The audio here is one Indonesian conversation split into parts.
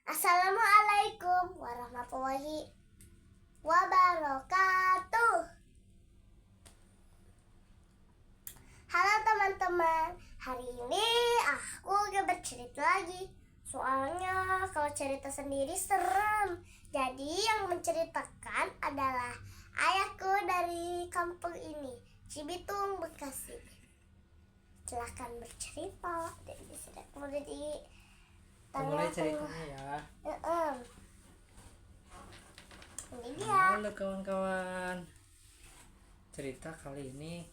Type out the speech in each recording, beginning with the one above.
Assalamualaikum warahmatullahi wabarakatuh. Halo teman-teman, hari ini aku gak bercerita lagi. Soalnya kalau cerita sendiri serem. Jadi yang menceritakan adalah ayahku dari kampung ini, Cibitung, Bekasi. Silahkan bercerita. Jadi sudah mulai di mulai ceritanya ya. Ini dia. Halo kawan-kawan. Cerita kali ini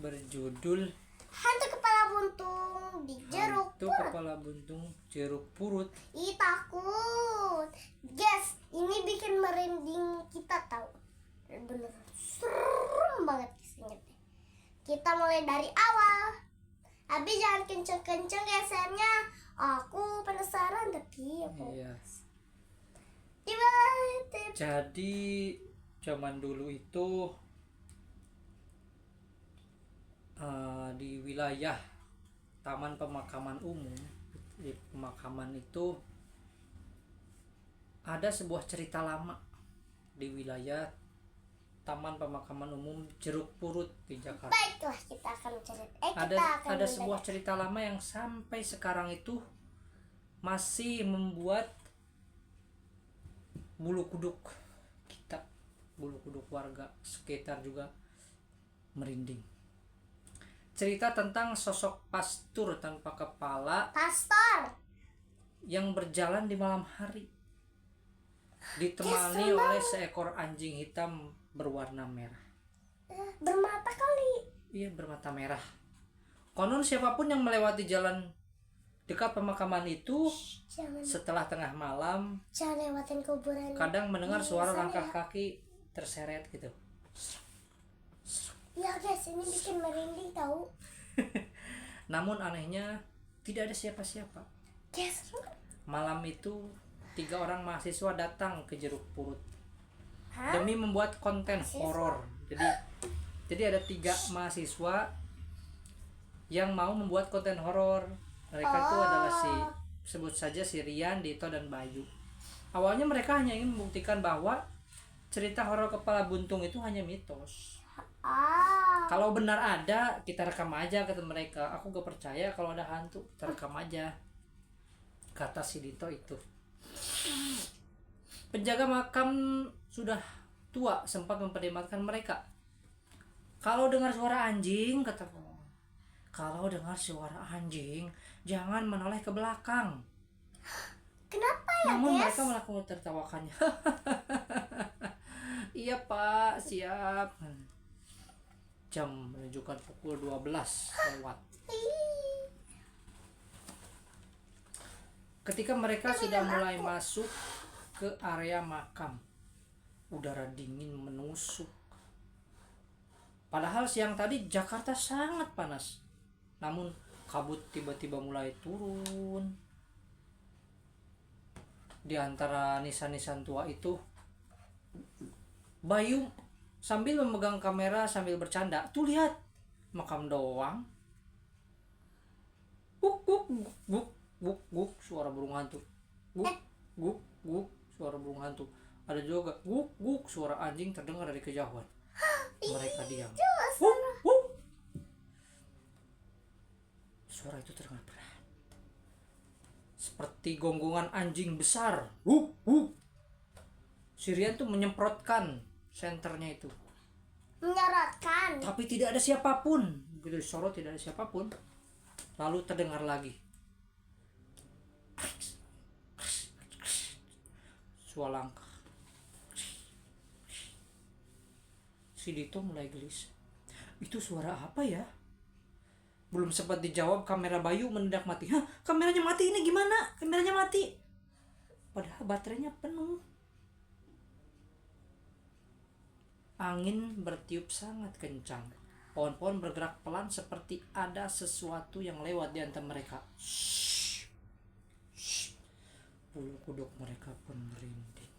berjudul Hantu kepala buntung di jeruk Hantu purut. Kepala Buntung Jeruk Purut. Ih, takut. Guys, ini bikin merinding kita tahu. Bener serem banget kisahnya. Kita mulai dari awal. Abi jangan kenceng-kenceng gesernya. Aku penasaran tapi Iya. tiba-tiba Jadi zaman dulu itu di wilayah Taman Pemakaman Umum, di pemakaman itu ada sebuah cerita lama di wilayah Taman Pemakaman Umum Jeruk Purut di Jakarta. baiklah kita akan cerita. Ada sebuah cerita lama yang sampai sekarang itu masih membuat bulu kuduk kita, bulu kuduk warga sekitar juga merinding. Cerita tentang sosok pastur tanpa kepala Pastor. yang berjalan di malam hari, ditemani oleh seekor anjing hitam berwarna merah. Bermata kali. Iya, bermata merah. Konon siapapun yang melewati jalan dekat pemakaman itu Jangan setelah tengah malam lewatin kuburan. kadang mendengar suara Sana langkah ya. kaki terseret gitu. Ya guys, ini bikin merinding tahu. Namun anehnya tidak ada siapa-siapa. Guys, Malam itu 3 orang mahasiswa datang ke Jeruk Purut hah? demi membuat konten horor. Jadi ada 3 mahasiswa yang mau membuat konten horor. Mereka itu adalah sebut saja si Rian, Dito, dan Bayu. Awalnya mereka hanya ingin membuktikan bahwa cerita horor kepala buntung itu hanya mitos. Kalau benar ada, kita rekam aja, kata mereka. Aku gak percaya kalau ada hantu, kita rekam aja, kata si Dito itu. Penjaga makam sudah tua sempat memperdebatkan mereka. Kalau dengar suara anjing, kata kalau dengar suara anjing, jangan menoleh ke belakang. Kenapa ya, Namun guys? mereka malah tertawakannya. Iya pak, siap. Jam menunjukkan pukul 12 lewat. Ketika mereka sudah mulai masuk ke area makam, udara dingin menusuk. Padahal siang tadi Jakarta sangat panas. Namun kabut tiba-tiba mulai turun. Di antara nisan-nisan tua itu, Bayu sambil memegang kamera sambil bercanda. Tuh lihat, makam doang. Guk guk guk guk guk, suara burung hantu. Guk guk guk, suara burung hantu. Ada juga guk guk, suara anjing terdengar dari kejauhan. Mereka diam. Guk guk. Suara itu terdengar berat, seperti gonggongan anjing besar. Guk guk. Sirian tuh menyemprotkan senternya itu. Menyorotkan. Tapi tidak ada siapapun. Begitu disorot tidak ada siapapun. Lalu terdengar lagi suara langkah. Si Dito mulai gelisah. Itu suara apa ya? Belum sempat dijawab, kamera Bayu mendadak mati. Hah, kameranya mati, ini gimana? Kameranya mati. Padahal baterainya penuh. Angin bertiup sangat kencang. Pohon-pohon bergerak pelan seperti ada sesuatu yang lewat di antara mereka. Shh. Shh. Bulu kuduk mereka pun merinding.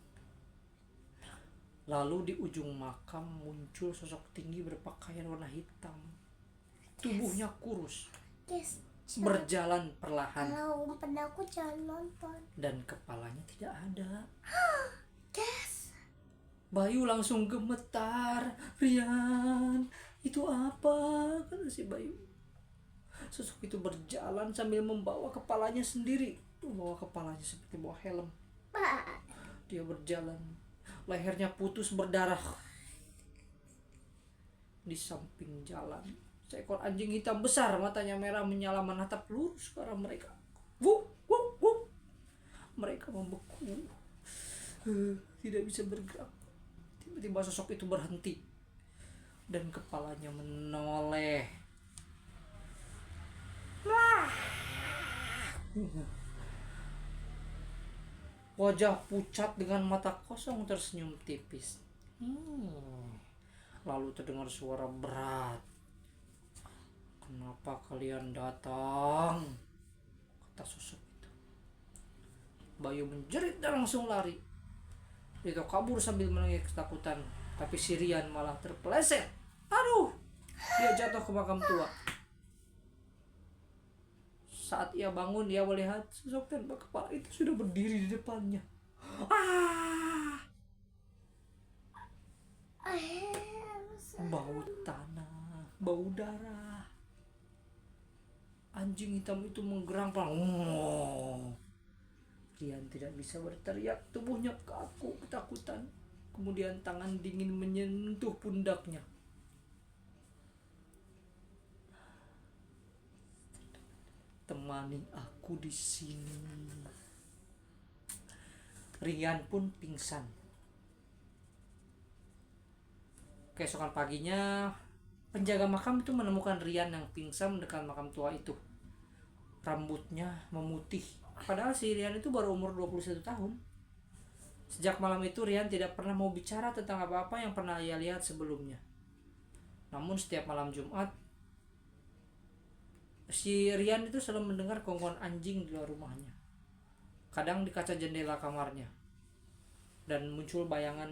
Lalu di ujung makam muncul sosok tinggi berpakaian warna hitam. Tubuhnya kurus. Guys, berjalan perlahan Kalau umpan aku jangan nonton. dan kepalanya tidak ada. Guys, Bayu langsung gemetar. Rian, itu apa? Kata si Bayu. Sosok itu berjalan sambil membawa kepalanya sendiri. Membawa kepalanya seperti bawa helm. Pak. Dia berjalan. Lehernya putus berdarah. Di samping jalan, seekor anjing hitam besar, matanya merah menyala menatap lurus ke arah mereka. Wuh, wuh, wuh. Mereka membeku. Tidak bisa bergerak. Tiba-tiba sosok itu berhenti dan kepalanya menoleh. Wajah pucat dengan mata kosong tersenyum tipis. Lalu terdengar suara berat. Kenapa kalian datang? Kata sosok itu. Bayu menjerit dan langsung lari. Dia kabur sambil menangis ketakutan. Tapi si Rian malah terpeleset. Aduh! Dia jatuh ke makam tua. Saat ia bangun, ia melihat sosok tanpa kepala itu sudah berdiri di depannya. Ah! Bau tanah, bau darah. Anjing hitam itu menggerang-gerang. Rian tidak bisa berteriak, tubuhnya kaku ketakutan. Kemudian tangan dingin menyentuh pundaknya. Temani aku di sini. Rian pun pingsan. Keesokan paginya, penjaga makam itu menemukan Rian yang pingsan dekat makam tua itu. Rambutnya memutih. Padahal si Rian itu baru umur 21 tahun. Sejak malam itu Rian tidak pernah mau bicara tentang apa-apa yang pernah ia lihat sebelumnya. Namun setiap malam Jumat, si Rian itu selalu mendengar gonggongan anjing di luar rumahnya. Kadang di kaca jendela kamarnya. Dan muncul bayangan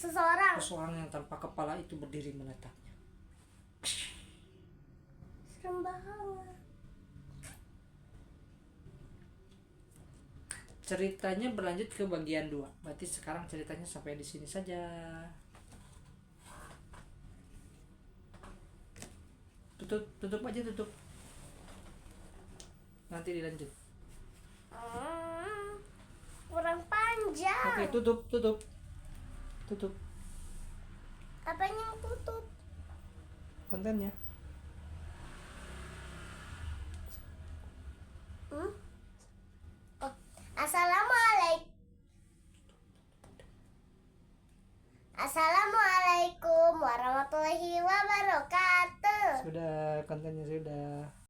seseorang yang tanpa kepala itu berdiri menatapnya. Serem banget. Ceritanya berlanjut ke bagian 2. Berarti sekarang ceritanya sampai di sini saja. Tutup aja, tutup. Nanti dilanjut. Kurang panjang. Oke, tutup. Apanya yang tutup? Kontennya. Oh. Assalamualaikum warahmatullahi wabarakatuh. Sudah, kontennya sudah.